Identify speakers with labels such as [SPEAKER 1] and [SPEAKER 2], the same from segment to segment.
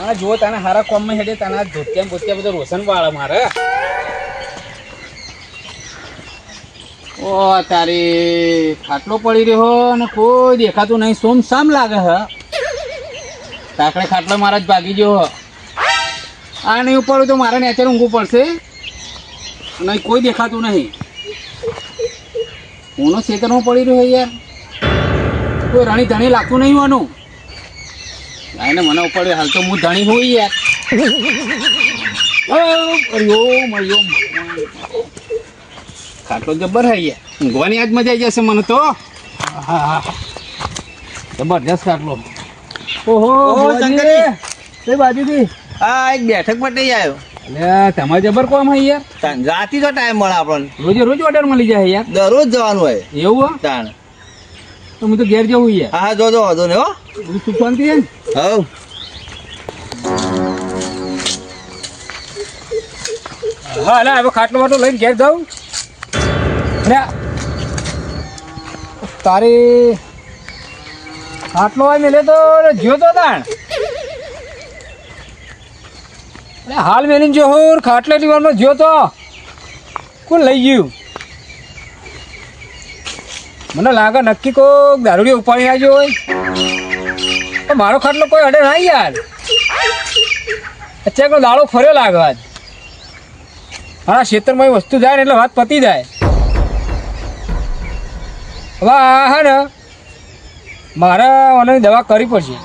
[SPEAKER 1] આ જો તને હારા કોમમાં હેડે તને ધોતિયા બોતિયા બધું રોશન વાળે મારે ઓ તારી ખાટલો પડી રહ્યો અને કોઈ દેખાતું નહીં સોમ સામ લાગે હ તાકડે ખાટલો મારા જ ભાગી ગયો આ નહીં ઉપર તો મારે નેચર ઊંઘવું પડશે નહીં કોઈ દેખાતું નહીં ઊનો ખેતરમાં પડી રહ્યો યાર કોઈ રણી ધણી લાગતું નહીં હોવાનું એને મને ઉપર હાલ તો હું ધણી હોય યાર ખાટલો જબર હે યાર ઊંઘવાની આજ મજા આવી જશે મને તો હા હા જબરજસ્ત ખાટલો ઓહો શંકરી કઈ બાજુથી
[SPEAKER 2] હા એક બેઠક માટે આવ્યો
[SPEAKER 1] એટલે તમારે જબર કોમ હે યાર
[SPEAKER 2] રાતી તો ટાઈમ મળે આપણને
[SPEAKER 1] રોજે રોજ ઓર્ડર મળી જાય યાર
[SPEAKER 2] દરરોજ જવાનું હોય
[SPEAKER 1] એવું હે
[SPEAKER 2] તાણ
[SPEAKER 1] તો હું તો ઘેર જવું યાર
[SPEAKER 2] હા જો વાંધો ને હો
[SPEAKER 1] બધું સુખ શાંતિ હે
[SPEAKER 2] હવ
[SPEAKER 1] હા ના હવે ખાટલો વાટલો લઈને ઘેર જાઉં ને તારી ખાટલો હોય મેલે તો જ્યો તો તાણ હાલ મેલીને જો હું ખાટલેની વારમાં જ્યો તો કોણ લઈ ગયું મને લાગે નક્કી કોઈ દારૂડી ઉપાડી આવ્યો હોય તો મારો ખાટલો કોઈ અડે ના યાર અત્યારે કોઈ દાડો ફર્યો લાગે આજ હા ખેતરમાં વસ્તુ જાય ને એટલે વાત પતી જાય હવે હા ને મારે મને દવા કરવી પડશે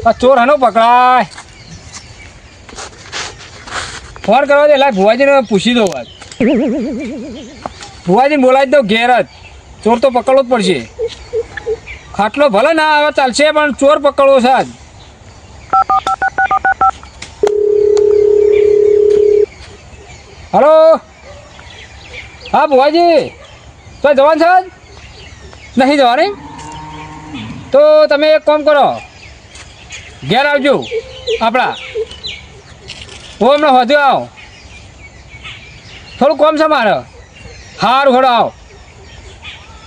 [SPEAKER 1] આ ચોર હનો પકડાય ફોન કરવા દે એટલે ભુવાજીને પૂછી દઉં વાત ભુવાજીને બોલાવી દઉં ઘેર જ ચોર તો પકડવો જ પડશે ખાટલો ભલે ના આવે ચાલશે પણ ચોર પકડવો છે આજ હલો હા ભુવાજી તો જવાનું છે નહીં જવાની તો તમે એક કામ કરો ઘેર આવજો આપણા હું હમણાં વધુ આવો થોડું કોમ છે મારે સારું થોડો આવો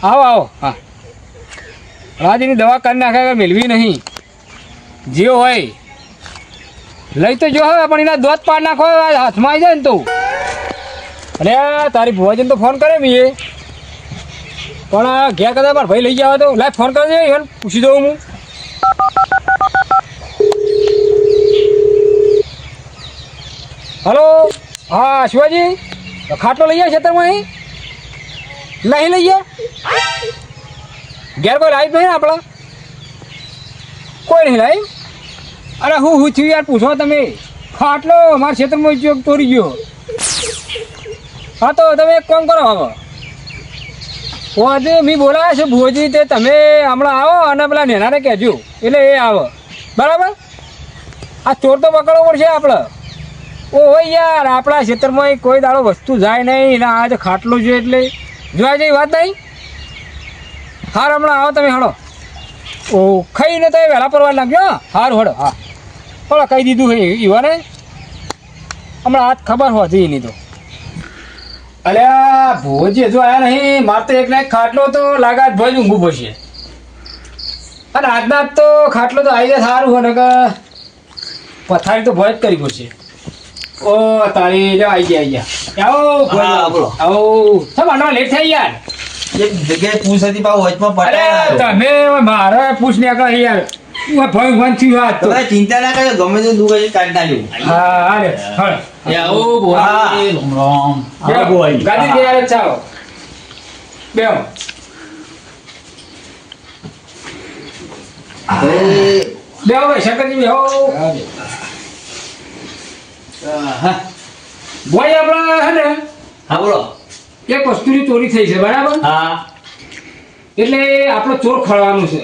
[SPEAKER 1] આવો આવો હા રાજીની દવા કરી નાખે મેળવી નહીં જે હોય લઈ તો જો હવે પણ એના દોત પાડ નાખો હાથમાં આવી જાય ને તું અને તારી ભુવાજીને તો ફોન કરે મેં પણ ઘેર કદાચ મારા ભાઈ લઈ જાવ તો લાઈ ફોન કરજે એને પૂછી દઉં હું હલો હા શિવાજી ખાટલો લઈ જાય ખેતરમાં અહીં નહીં લઈ ગયા ઘેર કોઈ લાવી નહીં ને આપણા કોઈ નહીં લાવી અરે હું થયું યાર પૂછો તમે ખાટલો મારા ખેતરમાં ઉપયોગ તોડી ગયો હા તો તમે એક કામ કરો હવે આજે મેં બોલાવ્યા છે ભુવાજી તે તમે હમણાં આવો અને પેલા નેનાને કહેજો એટલે એ આવે બરાબર આ ચોર તો પકડવો પડશે આપણે ઓહો યાર આપણા ખેતરમાં કોઈ દાડો વસ્તુ જાય નહીં ને આજે ખાટલો જોઈએ એટલે જોવા જેવી વાત નહીં હાર હમણાં આવો તમે હળો ઓ ખાઈને તો વહેલા પરવા લાગ્યો હારું હળો હા હળો કહી દીધું હોય ઈવાને હમણાં હાથ ખબર હોતી એની તો અલ્યા ભોજી હજુ આવ્યા નહીં મારે તો એક ના એક ખાટલો તો લાગા જ ભોજ ઊંઘું પડશે અને આજના તો ખાટલો તો આવી જાય સારું હોય ને કે પથારી તો ભોજ કરી પડશે ઓ તારી જો આવી ગયા આવો આવો સમ આનો લેટ થઈ યાર
[SPEAKER 2] એક જગ્યાએ પૂછ હતી પાવ વચમાં
[SPEAKER 1] પટાય તમે મારે પૂછ ને કા યાર હું ભંગ ભંગ થી વાત તો
[SPEAKER 2] ચિંતા ના કરે ગમે તે દુખ છે કાઢી નાખ્યું
[SPEAKER 1] હા અરે હળ એ આવો બોલા રામ રામ આ બોય ગાડી દે યાર ચાલો બેઓ બેઓ ભાઈ શંકરજી બેઓ હા બોય આપણા હે ને
[SPEAKER 2] હા બોલો
[SPEAKER 1] એક વસ્તુની ચોરી થઈ છે બરાબર
[SPEAKER 2] હા
[SPEAKER 1] એટલે આપણો ચોર ખોળવાનું છે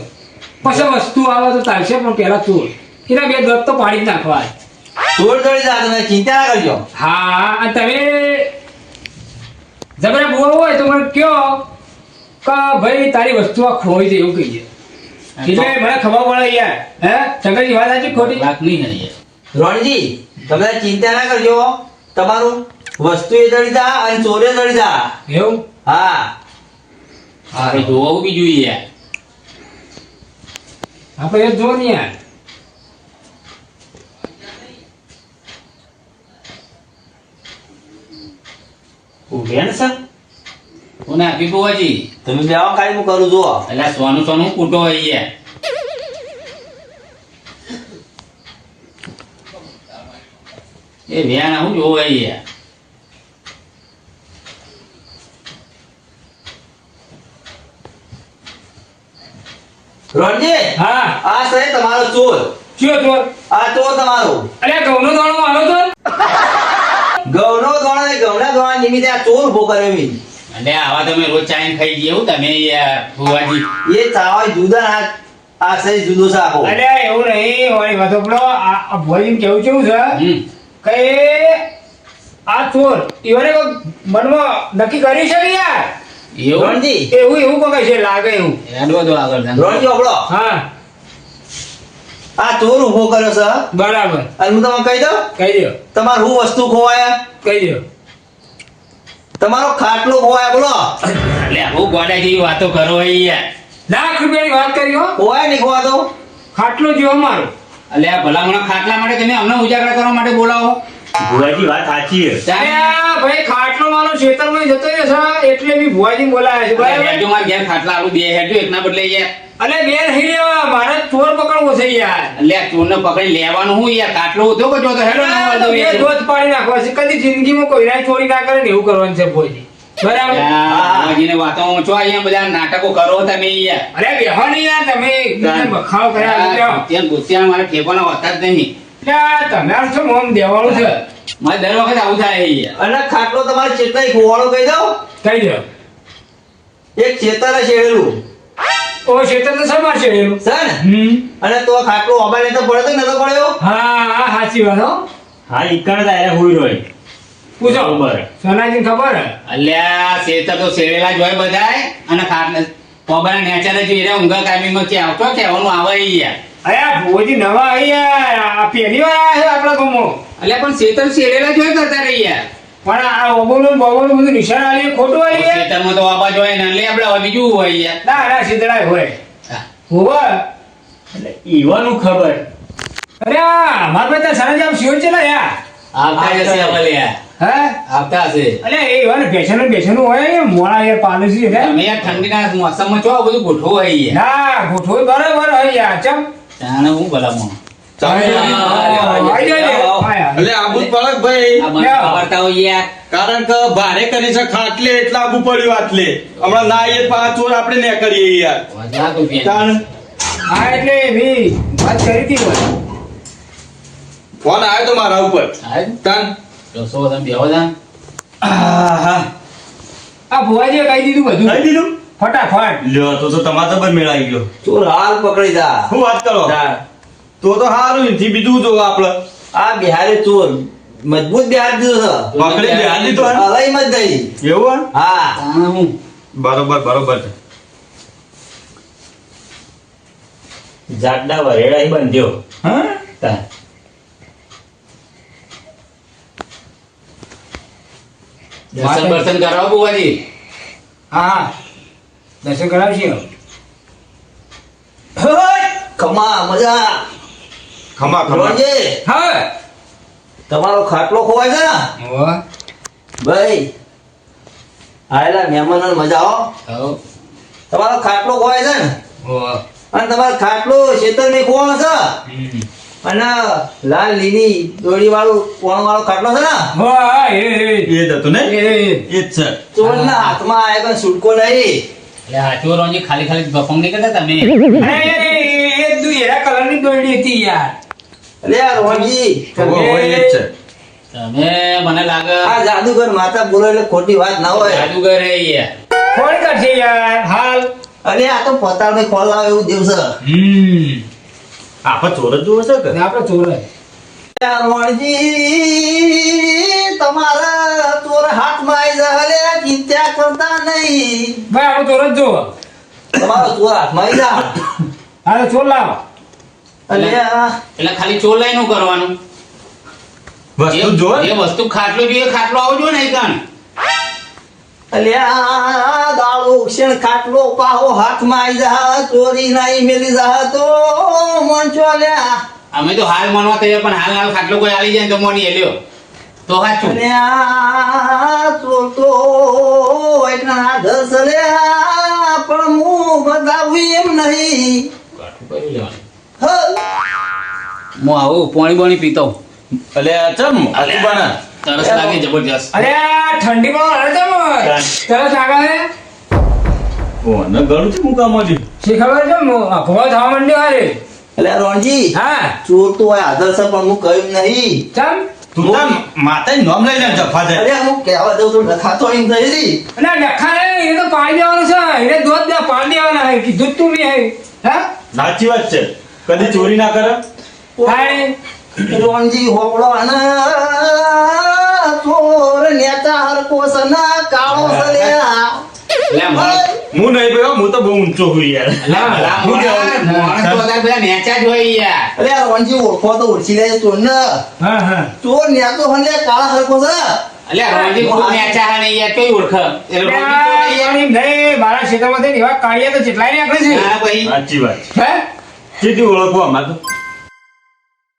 [SPEAKER 1] પછી વસ્તુ આવે તો ચાલશે પણ પહેલા ચોર એના બે દત્ત તો પાડી જ નાખવા
[SPEAKER 2] ચોર ચોરી જા તમે ચિંતા ના કરજો
[SPEAKER 1] હા અને તમે જબરા બોલ હોય તો મને કયો કે ભાઈ તારી વસ્તુ આ ખોઈ છે એવું કહીએ એટલે મને ખબર પડે યાર હે શંકરજી વાત સાચી ખોટી વાત નહીં નહીં
[SPEAKER 2] રણજી તમે ચિંતા ના કરજો તમારું વસ્તુ એ જડી જા અને ચોરે જડી જા
[SPEAKER 1] એવું
[SPEAKER 2] હા
[SPEAKER 1] હા એ જોવું બી જોઈએ આપણે એ જો ને યાર
[SPEAKER 3] બેન છે
[SPEAKER 4] કોને આપી બુવાજી?
[SPEAKER 2] તમે બે આવો કાંઈ હું કરું જુઓ.
[SPEAKER 4] એટલે સોનું સોનું કૂટો હોય યાર. એ વ્યાન આવું જોવો યાર.
[SPEAKER 2] રોણજી,
[SPEAKER 1] હા
[SPEAKER 2] આ છે તમારો ચોર.
[SPEAKER 1] કયો ચોર?
[SPEAKER 2] આ ચોર તમારો.
[SPEAKER 1] અલ્યા ઘઉંનો દાણો આવ્યો તો
[SPEAKER 2] ઘઉંનો દોણો ને ઘઉંના દોણા નિમિત્તે આ ચોર ઉભો કર્યો મેં.
[SPEAKER 4] એટલે આવા તમે રોજ ચાઈને ખાઈ ગયા એવું તમે યાર બુવાજી?
[SPEAKER 2] એ ચાવા જુદા ના આ છે જુદો છે આખો.
[SPEAKER 1] અલ્યા એવું નહીં હોય વાતો પેલો આ ભુવાજીને કેવું કેવું છે
[SPEAKER 4] હમ.
[SPEAKER 1] કે આ ચોર ઈવને કોક મનમાં નક્કી કરી છે કે યાર
[SPEAKER 4] એવું?
[SPEAKER 2] રોણજી,
[SPEAKER 1] એવું એવું કોક છે લાગે એવું.
[SPEAKER 4] હેડો તો આગળ તમે.
[SPEAKER 2] રોણજી ઓબળો.
[SPEAKER 1] હા
[SPEAKER 2] આ ચોર ઉભો કર્યો છે
[SPEAKER 1] બરાબર
[SPEAKER 2] અને હું તમને કહી દઉં
[SPEAKER 1] કહી દો
[SPEAKER 2] તમારે શું વસ્તુ ખોવાયા.
[SPEAKER 1] કહી દો.
[SPEAKER 2] તમારો ખાટલો ખોવાયા બોલો.
[SPEAKER 4] એટલે આવું ગોડા જેવી વાતો કરો હોય યાર.
[SPEAKER 1] લાખ રૂપિયાની વાત કરી હો
[SPEAKER 2] ખોવાય નહીં ખોવાતો.
[SPEAKER 1] ખાટલો જેવો મારો.
[SPEAKER 4] એટલે આ ભલામણ ખાટલા માટે તમે અમને ઉજાગરા કરવા માટે બોલાવો.
[SPEAKER 3] ભુવાજી વાત સાચી છે
[SPEAKER 1] અલ્યા ભાઈ ખાટલો મારો ખેતરમાં જતો રહ્યો છે એટલે બી ભુવાજી બોલાયા છે બરાબર.
[SPEAKER 4] હેડજો મારા ઘેર ખાટલા આલું બે હેડજો એકના બદલે યાર.
[SPEAKER 1] અલે બે નહીં લેવા મારે ચોર પકડવો છે યાર.
[SPEAKER 4] એટલે આ ચોરને પકડી લેવાનું હું યાર કાટલો ઉધો કે જો તો હેડો ના વાળો
[SPEAKER 1] બે
[SPEAKER 4] વેચો.
[SPEAKER 1] ધોધ પાડી નાખવા છે કદી જિંદગીમાં કોઈ ના ચોરી ના કરે ને એવું કરવાનું છે ભુવાજી બરાબર.
[SPEAKER 4] બાબાજીને વાતો ઊંચો અહીંયા બધા નાટકો કરો તમે યાર.
[SPEAKER 1] અરે બેહો નહીં યાર તમે બખાવ કર્યા
[SPEAKER 4] ત્યાં ગુસ્સિયા મારે ઠેકોના હોતા જ નહીં.
[SPEAKER 1] તમારે શું મોમ દેવાનું છે
[SPEAKER 4] મારે દર વખત આવું થાય યાર.
[SPEAKER 2] અને ખાટલો તમારે ચેટલાય ખોવાળો કહી દઉં.
[SPEAKER 1] કહી દો.
[SPEAKER 2] એક ચેતરે શેડેલું
[SPEAKER 1] ઓ ખેતર તો સમાર છે એનું.
[SPEAKER 2] છે ને. અને તો આ ખાટલો ઓબાને તો પડ્યો તો નતો પડ્યો.
[SPEAKER 1] હા હા સાચી વાત હો.
[SPEAKER 3] હા ઈકણ દાયરા હોઈ રોય
[SPEAKER 1] પૂછો
[SPEAKER 3] બરોબર.
[SPEAKER 1] સોનાજીને ખબર હે?
[SPEAKER 4] અલ્યા શેતર તો શેરેલા જ હોય બધાય અને ખાટલા પોબાના નેચર જ એરે ઊંઘા કામીમાં કે આવતો કહેવાનું આવે યાર.
[SPEAKER 1] અયા ભુવાજી નવા આયા પહેલી વાર આયા છે આપણા ગામમાં.
[SPEAKER 4] અલ્યા પણ શેતર શેરેલા જ હોય કરતા રહી યાર.
[SPEAKER 1] પણ આ ઓબોનું બોબોનું બધું નિશાન આલી ખોટું આલી યાર.
[SPEAKER 4] શેતરમાં તો આવાજ હોય ને એટલે આપણે હવે બીજું હોય યાર.
[SPEAKER 1] ના ના સીધડા હોય
[SPEAKER 4] હા.
[SPEAKER 1] હોવા.
[SPEAKER 3] એટલે ઈવાનું ખબર
[SPEAKER 1] અરે આ મારા બેટા સરંજામ શિવ ચલા યાર.
[SPEAKER 4] આવતા જશે હવે યાર.
[SPEAKER 1] હે
[SPEAKER 4] આવતા હશે.
[SPEAKER 1] અલે એ વાને બેસનું હોય ને મોળા યાર પાલસી એટલે
[SPEAKER 4] તમે યાર ઠંડીના મોસમમાં ચો બધું ગોઠવો હોય યાર.
[SPEAKER 1] ના ગોઠવો બરાબર હોય યાર ચમ
[SPEAKER 4] તાણે હું ભલામણ.
[SPEAKER 1] આઈ જાય આયા.
[SPEAKER 5] એટલે આબુ જ પડે કે ભાઈ
[SPEAKER 4] આ મને ખબરતા હોય યાર.
[SPEAKER 5] કારણ કે ભારે કરી છે ખાટલે એટલે આબુ પડ્યું આટલે હમણાં ના આવીએ તો આ ચોર આપણે ને કરીએ યાર
[SPEAKER 4] વધા તો બેન.
[SPEAKER 5] કારણ
[SPEAKER 1] હા એટલે એવી વાત કરી હતી બોલ.
[SPEAKER 5] ફોન આવ્યો તો મારા ઉપર
[SPEAKER 4] હા?
[SPEAKER 5] તાન
[SPEAKER 4] જોશો તમે બેહો જા.
[SPEAKER 5] હા
[SPEAKER 1] આ ભુવાજીએ કહી દીધું બધું
[SPEAKER 3] કહી દીધું
[SPEAKER 1] ફટાફટ.
[SPEAKER 3] લ્યો તો તમારે તો મેળાઈ ગયો
[SPEAKER 2] ચોર હાલ પકડી જા.
[SPEAKER 3] શું વાત કરો તો સારું એથી બીજું જો આપણે
[SPEAKER 2] આ બિહારે ચોર મજબૂત બિહાર દીધો છે.
[SPEAKER 3] પકડી બિહાર દીધો હે?
[SPEAKER 2] હલાઈ મત દઈ.
[SPEAKER 3] એવું હે?
[SPEAKER 2] હા
[SPEAKER 4] તાણે હું
[SPEAKER 3] બરોબર બરોબર છે જાડા વરેડા ઈ બંધ્યો
[SPEAKER 1] હા
[SPEAKER 3] તાન.
[SPEAKER 4] દર્શન બર્શન કરાવો બુવાજી.
[SPEAKER 1] હા દર્શન કરાવશી હવે.
[SPEAKER 2] ખમા મજા.
[SPEAKER 3] ખમા ખમા
[SPEAKER 2] રોણજી,
[SPEAKER 1] હા
[SPEAKER 2] તમારો ખાટલો ખોવાય છે ને
[SPEAKER 1] હોવા.
[SPEAKER 2] ભાઈ આયેલા મહેમાનોને મજા આવો.
[SPEAKER 4] હઉ.
[SPEAKER 2] તમારો ખાટલો ખોવાય છે ને
[SPEAKER 1] હોવા.
[SPEAKER 2] અને તમારો ખાટલો ખેતર ને ખોવાનો છે
[SPEAKER 1] હમ.
[SPEAKER 2] અને લાલ લીલી દોડી વાળું કોણ વાળો ખાટલો છે ને
[SPEAKER 1] હોવા, એ
[SPEAKER 3] એ જ હતું ને
[SPEAKER 1] એ
[SPEAKER 3] એ જ છે
[SPEAKER 2] ચોરના હાથમાં આવે કોઈ છૂટકો નહીં.
[SPEAKER 4] એટલે આ ચોરોની ખાલી ખાલી ગફમ નહીં કરતા તમે.
[SPEAKER 1] અરે એ એરા કલરની દોરડી હતી યાર.
[SPEAKER 2] અલે આ રોણજી,
[SPEAKER 3] હોય એ જ છે
[SPEAKER 4] તમે મને લાગે
[SPEAKER 2] આ જાદુગર માતા બોલો એટલે ખોટી વાત ના હોય.
[SPEAKER 4] જાદુગર હે યાર.
[SPEAKER 1] કોણ કરશે યાર હાલ.
[SPEAKER 2] અરે આ તો પતાળને ખોલ લાવે એવું દેવ છે.
[SPEAKER 3] આપણે ચોર જ જોવે છે કે
[SPEAKER 1] આપણે ચોર જ.
[SPEAKER 2] આ રોણજી, તમારા ચોર હાથમાં આવી જાય અલે ચિંતા કરતા નહીં.
[SPEAKER 1] ભાઈ આપણે ચોર જ જોવો.
[SPEAKER 2] તમારો ચોર હાથમાં આવી જાય.
[SPEAKER 1] હા તો ચોર લાવો.
[SPEAKER 2] અલે આ
[SPEAKER 4] એટલે ખાલી ચોર લઈને શું કરવાનું?
[SPEAKER 3] વસ્તુ જો
[SPEAKER 4] જે વસ્તુ ખાટલો જોઈએ ખાટલો આવજો ને કણ.
[SPEAKER 2] અલ્યા દાળો ઉક્ષણ ખાટલો પાહો હાથમાં આવી જા ચોરી નાઈ મેલી જા તો મનચો અલ્યા.
[SPEAKER 4] અમે તો હાલ માનવા તૈયાર પણ હાલ હાલ ખાટલો કોઈ આલી જાય ને તો મોની લ્યો. તો સાચું.
[SPEAKER 2] અને આ ચોર તો વૈકણા ધસલ્યા પણ હું બતાવું એમ નહીં. હ,
[SPEAKER 4] હું આવું પાણી બાણી પીતો
[SPEAKER 3] અલે આ ચમ આતુબાના
[SPEAKER 4] તરસ લાગે જબરજસ્ત.
[SPEAKER 1] અરે આ ઠંડીમાં હરે છે તરસ લાગે છે
[SPEAKER 3] ઓ ન ગળું છે મુકામાં જી
[SPEAKER 1] શી ખબર છે ભોવા થવા માંડ્યો હારે
[SPEAKER 2] એટલે આ રોણજી
[SPEAKER 1] હા
[SPEAKER 2] ચોર તો હોય આદર છે પણ હું કહ્યું નહીં.
[SPEAKER 1] ચમ
[SPEAKER 3] તું તાર માતાનું નામ લઈ લે જફા
[SPEAKER 2] અરે હું કહેવા દઉં તો લખાતો એમ થઈ રહી.
[SPEAKER 1] અને ડખા રે એને તો પાડી દેવાનું છે એને દૂધ દે પાડી દેવાના હે કીધું જ તું નહીં હે હા
[SPEAKER 3] સાચી વાત છે કદી ચોરી ના કરે
[SPEAKER 1] હાય
[SPEAKER 2] રોણજી હોપડો અને ચોર નેતા હરકો છે ના કાળો છે લ્યા.
[SPEAKER 4] લે મારો
[SPEAKER 3] હું નહીં ભાઈ હું તો બહુ ઊંચો હું યાર
[SPEAKER 4] અલા ભલા માણસ તો અત્યારે બધા નેચા જ હોય યાર.
[SPEAKER 2] અરે આ રોણજી ઓળખો તો ઓળખી લે ચોર ને.
[SPEAKER 1] હા હા
[SPEAKER 2] ચોર નેતો હલે કાળા હરકો છે.
[SPEAKER 4] અલ્યા રોજી ખૂબ નેચા હે ને યાર કઈ ઓળખ એટલે રોજી તો યાર.
[SPEAKER 1] મારા ક્ષેત્રમાંથી એવા કાળિયા તો જેટલાય નીકળે છે
[SPEAKER 4] હા ભાઈ
[SPEAKER 3] સાચી વાત
[SPEAKER 1] હે
[SPEAKER 3] સીધી ઓળખવા માં તો